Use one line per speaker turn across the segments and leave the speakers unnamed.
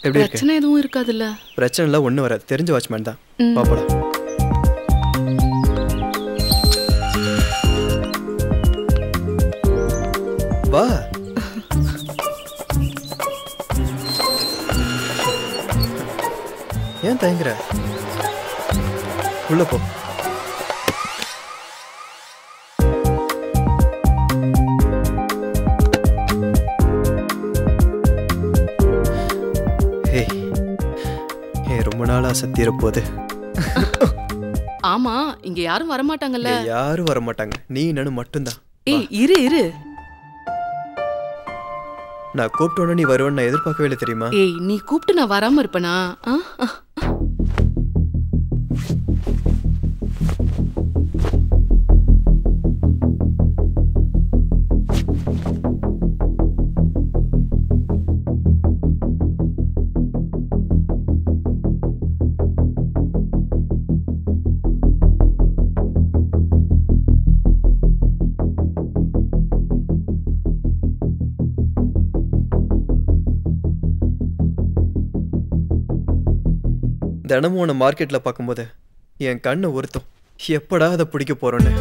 எப்படி இருக்கு?
பிரச்சனை எதுவும் இருக்காதுல்ல?
பிரச்சனை இல்லை, ஒன்றும் வராது. தெரிஞ்ச வாட்ச்மேன் தான். பாப்போம். வா. ஏன் தயங்குற? உள்ள போ. ரொம்ப நாளா சத்திர போது.
ஆமா, இங்க யாரும் வர மாட்டாங்கல்ல?
யாரும் வர மாட்டாங்க, நீ நானும் மட்டும்தான்.
ஏய் இரு.
நான் கூப்பிட்டோன்னு நீ வருவேன்னு நான் எதிர்பார்க்கவே இல்லை தெரியுமா?
ஏய், நீ கூப்பிட்டு நான் வராம இருப்பேனா?
தினமும் உன்னை மார்க்கெட்டில் பார்க்கும்போது என் கண்ணை உறுத்தும், எப்படா அதை பிடிக்க போறோன்னு.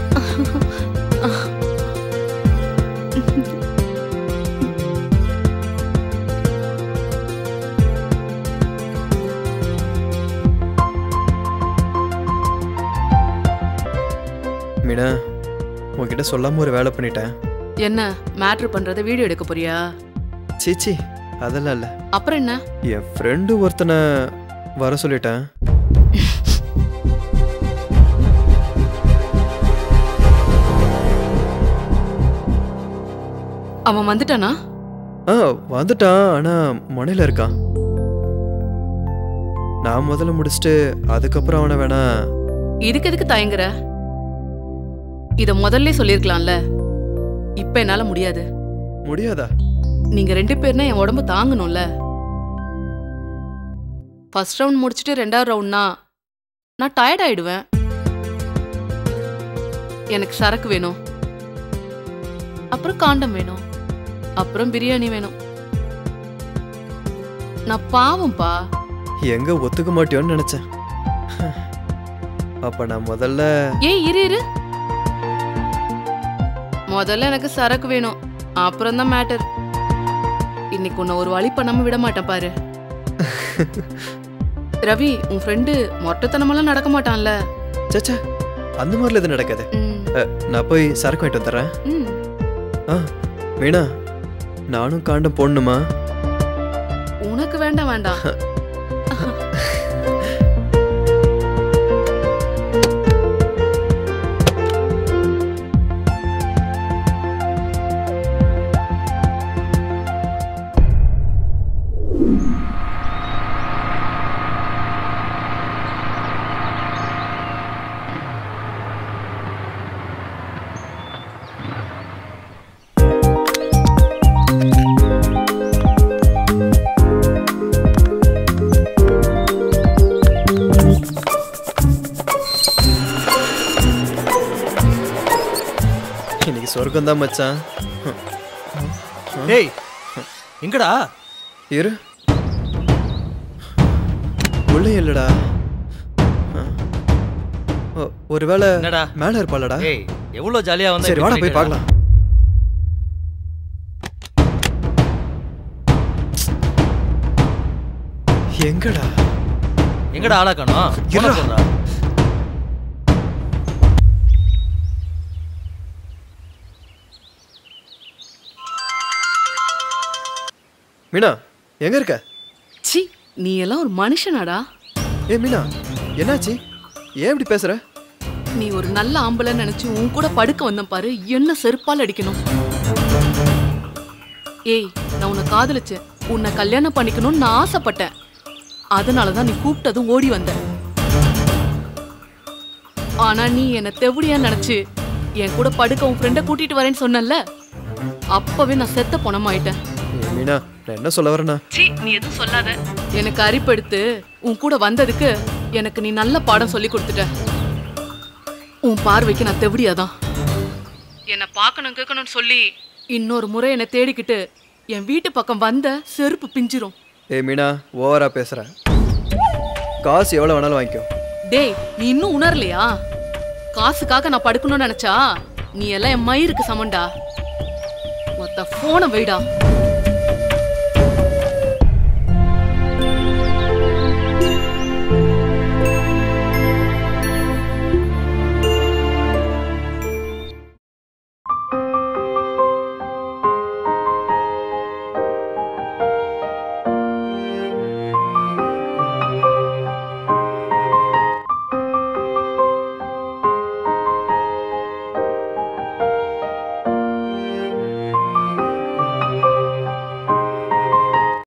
மீனா, உன்கிட்ட சொல்லாம ஒரு வேலை பண்ணிட்டேன்.
என்ன மேட்ரு பண்றத வீடியோ எடுக்க போறியா?
சீச்சி, அதெல்லாம் இல்லை.
அப்புறம் என்ன?
என் ஃப்ரெண்டு ஒருத்தனை வர சொல்லிட்டேன்.
அவன் வந்துட்டானா?
வந்துட்டான், ஆனா மனையில இருக்கான். நான் முதல்ல முடிச்சுட்டு அதுக்கப்புறம் அவனை வேணா.
இதுக்கு எதுக்கு தயங்குற? இத முதல்ல சொல்லிருக்கலாம்ல. இப்ப என்னால முடியாது.
முடியாதா?
நீங்க 2 பேர்னா என் உடம்பு தாங்கணும்ல. ஃபர்ஸ்ட் ரவுண்ட் முடிச்சுட்டு 2வது ரவுண்ட்னா நான் டயர்ட் ஆயிடுவேன். எனக்கு சரக்கு வேணும், அப்புறம் காண்டம் வேணும், அப்புறம் பிரியாணி வேணும். நான் பாவம்பா.
எங்க ஒத்துக்க மாட்டியோன்னு நினைச்சேன். அப்ப நான் முதல்ல.
ஏய் இரு. முதல்ல எனக்கு சரக்கு வேணும், அப்புறம் தான் மேட்டர். இன்னைக்கு உன்னை ஒரு வழி பண்ணாம விட மாட்டேன் பாரு. ரவி, உன் ஃப்ரெண்டு மொட்டைத்தனமெல்லாம் நடக்க மாட்டான்ல?
சச்சா, அந்த மாதிரில எதுவும் நடக்காது. நான் போய் சரக்கு வாங்கிட்டு வந்துடுறேன். மீனா, நானும் காண்டம் போடணுமா?
உனக்கு வேண்டாம்.
சொர்க்கம் தான் மச்சான்.
டேய், எங்கடா?
இரு, உள்ளே இல்லடா. ஒருவேளை மேல இருப்பாளடா.
ஏய், எவ்வளவு ஜாலியா வந்து.
சரி வாடா போய் பார்க்கலாம்.
எங்கடா ஆளா காணோம்?
மீனா, எங்க இருக்க?
சி, நீ எல்லாம் ஒரு மனுஷனாடா?
மீனா, என்னாச்சு? ஏன் இப்படி பேசுற?
நீ ஒரு நல்ல ஆம்பளை நினைச்சு உன் கூட படுக்க வந்தேன் பாரு, என்ன செருப்பால் அடிக்கணும். ஏய், நான் உன்னை காதலிச்சேன், உன்னை கல்யாணம் பண்ணிக்கணும்னு நான் ஆசைப்பட்டேன். அதனாலதான் நீ கூப்பிட்டதும் ஓடி வந்த. ஆனா நீ என்ன தெவுடியா நினைச்சு என் கூட படுக்க உன் ஃப்ரெண்ட கூட்டிட்டு வரேன்னு சொன்னல, அப்பவே நான் செத்த பொணமாயிட்டேன்.
மீனா, நான் என்ன சொல்ல வரேன்னா?
நீ எதுவும் சொல்லாத. எனக்கு அரிப்படுத்து உன் கூட வந்ததுக்கு எனக்கு நீ நல்ல பாடம் சொல்லி கொடுத்துட்ட. உன் பார்வைக்கு நான் தெவடியாதான். என்னை பார்க்கணும் கேட்கணும்னு சொல்லி இன்னொரு முறை என்னை தேடிக்கிட்டு என் வீட்டு பக்கம் வந்த செருப்பு பிஞ்சிரும்.
ஏ மீனா ஓவரா பேசுற. காசு எவ்வளவு வேணாலும் வாங்கிக்கோ.
டேய் நீ இன்னும் உணரலையா? காசுக்காக நான் படுக்கணும்னு நினைச்சா நீ எல்லாம் என் மயிருக்கு சமண்டா. மொத்த போனை வைடா.